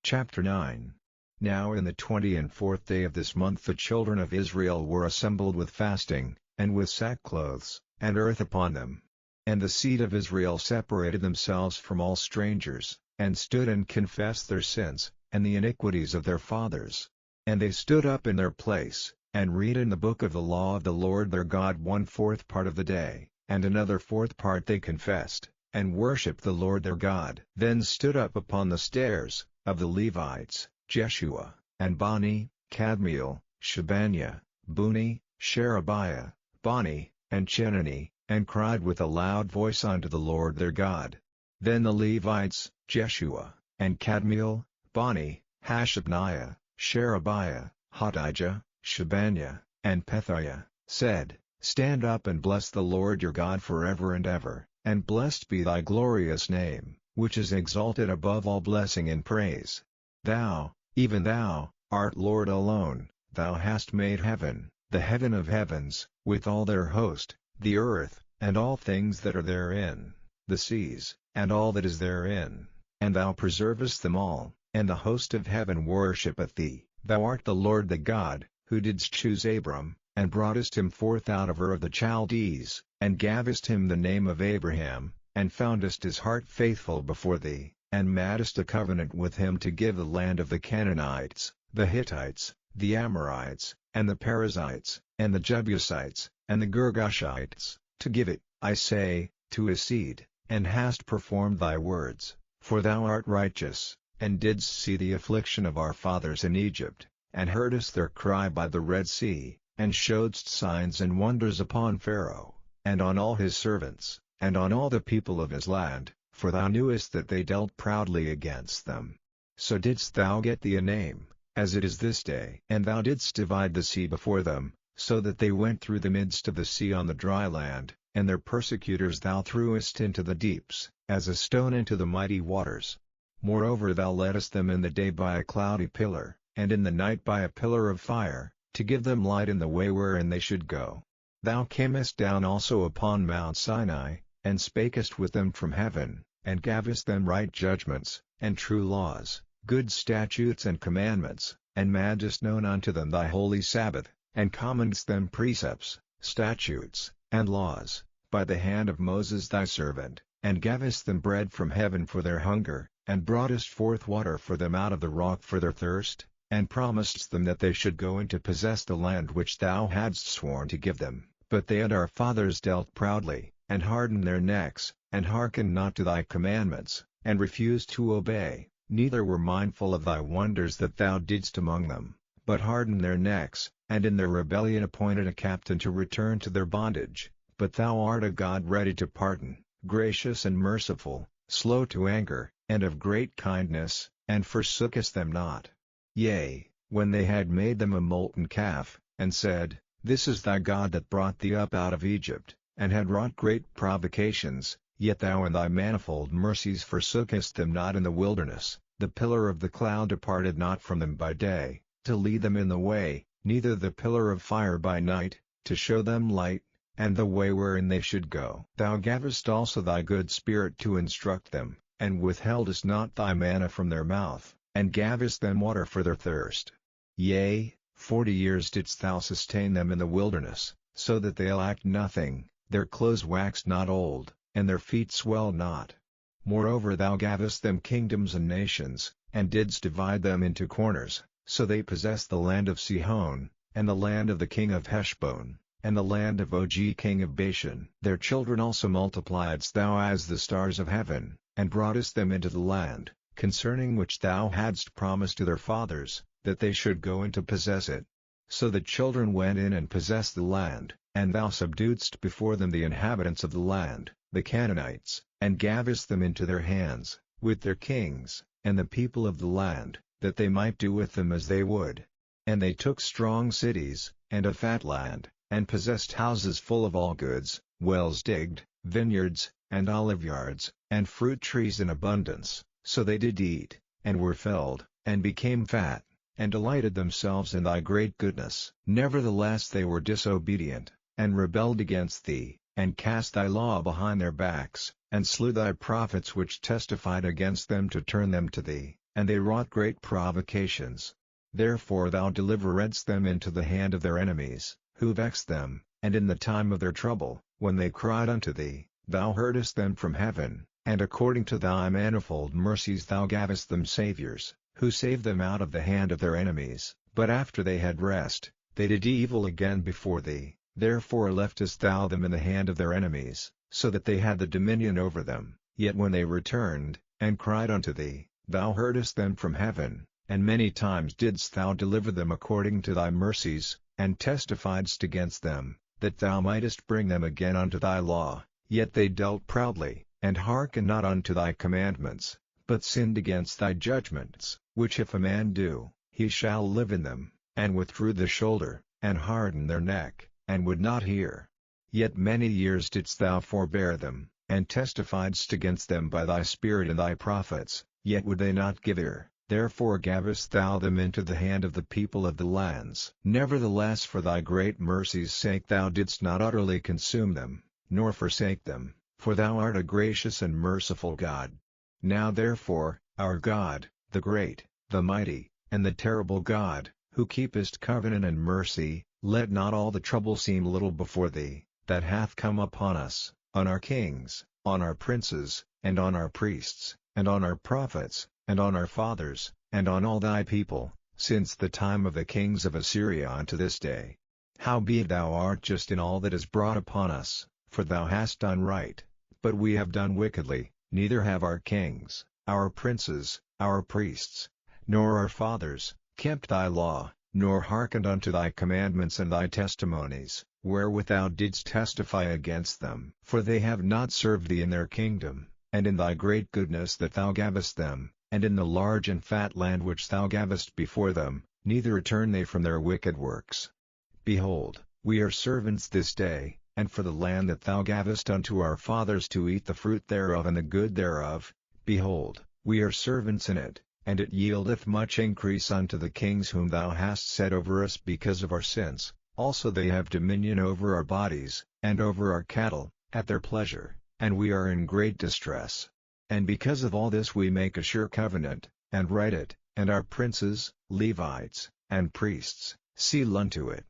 Chapter 9. Now in the 24th day of this month the children of Israel were assembled with fasting, and with sackcloths, and earth upon them. And the seed of Israel separated themselves from all strangers, and stood and confessed their sins, and the iniquities of their fathers. And they stood up in their place, and read in the book of the law of the Lord their God 1/4 part of the day, and another 4th part they confessed, and worshipped the Lord their God. Then stood up upon the stairs, of the Levites, Jeshua, and Bani, Kadmiel, Shebaniah, Buni, Sherebiah, Bani, and Chenani, and cried with a loud voice unto the Lord their God. Then the Levites, Jeshua, and Kadmiel, Bani, Hashabniah, Sherebiah, Hodijah, Shebaniah, and Pethiah, said, Stand up and bless the Lord your God forever and ever, and blessed be thy glorious name, which is exalted above all blessing and praise. Thou, even thou, art Lord alone. Thou hast made heaven, the heaven of heavens, with all their host, the earth, and all things that are therein, the seas, and all that is therein, and thou preservest them all, and the host of heaven worshippeth thee. Thou art the Lord the God, who didst choose Abram, and broughtest him forth out of Ur of the Chaldees, and gavest him the name of Abraham, and foundest his heart faithful before thee, and madest a covenant with him to give the land of the Canaanites, the Hittites, the Amorites, and the Perizzites, and the Jebusites, and the Girgashites, to give it, I say, to his seed, and hast performed thy words, for thou art righteous, and didst see the affliction of our fathers in Egypt, and heardest their cry by the Red Sea, and showedst signs and wonders upon Pharaoh, and on all his servants, and on all the people of his land, for thou knewest that they dealt proudly against them. So didst thou get thee a name, as it is this day. And thou didst divide the sea before them, so that they went through the midst of the sea on the dry land, and their persecutors thou threwest into the deeps, as a stone into the mighty waters. Moreover thou leddest them in the day by a cloudy pillar, and in the night by a pillar of fire, to give them light in the way wherein they should go. Thou camest down also upon Mount Sinai, and spakest with them from heaven, and gavest them right judgments, and true laws, good statutes and commandments, and madest known unto them thy holy Sabbath, and commandest them precepts, statutes, and laws, by the hand of Moses thy servant, and gavest them bread from heaven for their hunger, and broughtest forth water for them out of the rock for their thirst, and promisedst them that they should go in to possess the land which thou hadst sworn to give them. But they and our fathers dealt proudly, and hardened their necks, and hearkened not to thy commandments, and refused to obey, neither were mindful of thy wonders that thou didst among them, but hardened their necks, and in their rebellion appointed a captain to return to their bondage. But thou art a God ready to pardon, gracious and merciful, slow to anger, and of great kindness, and forsookest them not. Yea, when they had made them a molten calf, and said, This is thy God that brought thee up out of Egypt, and had wrought great provocations, yet thou in thy manifold mercies forsookest them not in the wilderness. The pillar of the cloud departed not from them by day, to lead them in the way, neither the pillar of fire by night, to show them light, and the way wherein they should go. Thou gavest also thy good Spirit to instruct them, and withheldest not thy manna from their mouth, and gavest them water for their thirst. Yea, 40 years didst thou sustain them in the wilderness, so that they lacked nothing, their clothes waxed not old, and their feet swelled not. Moreover thou gavest them kingdoms and nations, and didst divide them into corners, so they possessed the land of Sihon, and the land of the king of Heshbon, and the land of Og king of Bashan. Their children also multipliedst thou as the stars of heaven, and broughtest them into the land, concerning which thou hadst promised to their fathers, that they should go in to possess it. So the children went in and possessed the land, and thou subduedst before them the inhabitants of the land, the Canaanites, and gavest them into their hands, with their kings, and the people of the land, that they might do with them as they would. And they took strong cities, and a fat land, and possessed houses full of all goods, wells digged, vineyards, and oliveyards, and fruit trees in abundance. So they did eat, and were filled, and became fat, and delighted themselves in thy great goodness. Nevertheless they were disobedient, and rebelled against thee, and cast thy law behind their backs, and slew thy prophets which testified against them to turn them to thee. and they wrought great provocations. Therefore thou deliveredst them into the hand of their enemies, who vexed them, and in the time of their trouble, when they cried unto thee, thou heardest them from heaven, and according to thy manifold mercies thou gavest them saviors, who saved them out of the hand of their enemies. But after they had rest, they did evil again before thee, therefore leftest thou them in the hand of their enemies, so that they had the dominion over them. Yet when they returned, and cried unto thee, thou heardest them from heaven, and many times didst thou deliver them according to thy mercies, and testifiedst against them, that thou mightest bring them again unto thy law. Yet they dealt proudly, and hearkened not unto thy commandments, but sinned against thy judgments, which if a man do, he shall live in them, and withdrew the shoulder, and hardened their neck, and would not hear. Yet many years didst thou forbear them, and testifiedst against them by thy Spirit and thy prophets, yet would they not give ear. Therefore gavest thou them into the hand of the people of the lands. Nevertheless for thy great mercy's sake thou didst not utterly consume them, nor forsake them, for thou art a gracious and merciful God. Now therefore, our God, the great, the mighty, and the terrible God, who keepest covenant and mercy, let not all the trouble seem little before thee, that hath come upon us, on our kings, on our princes, and on our priests, and on our prophets, and on our fathers, and on all thy people, since the time of the kings of Assyria unto this day. Howbeit thou art just in all that is brought upon us, for thou hast done right, but we have done wickedly, neither have our kings, our princes, our priests, nor our fathers, kept thy law, nor hearkened unto thy commandments and thy testimonies, wherewith thou didst testify against them. For they have not served thee in their kingdom, and in thy great goodness that thou gavest them, and in the large and fat land which thou gavest before them, neither return they from their wicked works. Behold, we are servants this day, and for the land that thou gavest unto our fathers to eat the fruit thereof and the good thereof, behold, we are servants in it, and it yieldeth much increase unto the kings whom thou hast set over us because of our sins. Also they have dominion over our bodies, and over our cattle, at their pleasure, and we are in great distress. And because of all this we make a sure covenant, and write it, and our princes, Levites, and priests, seal unto it.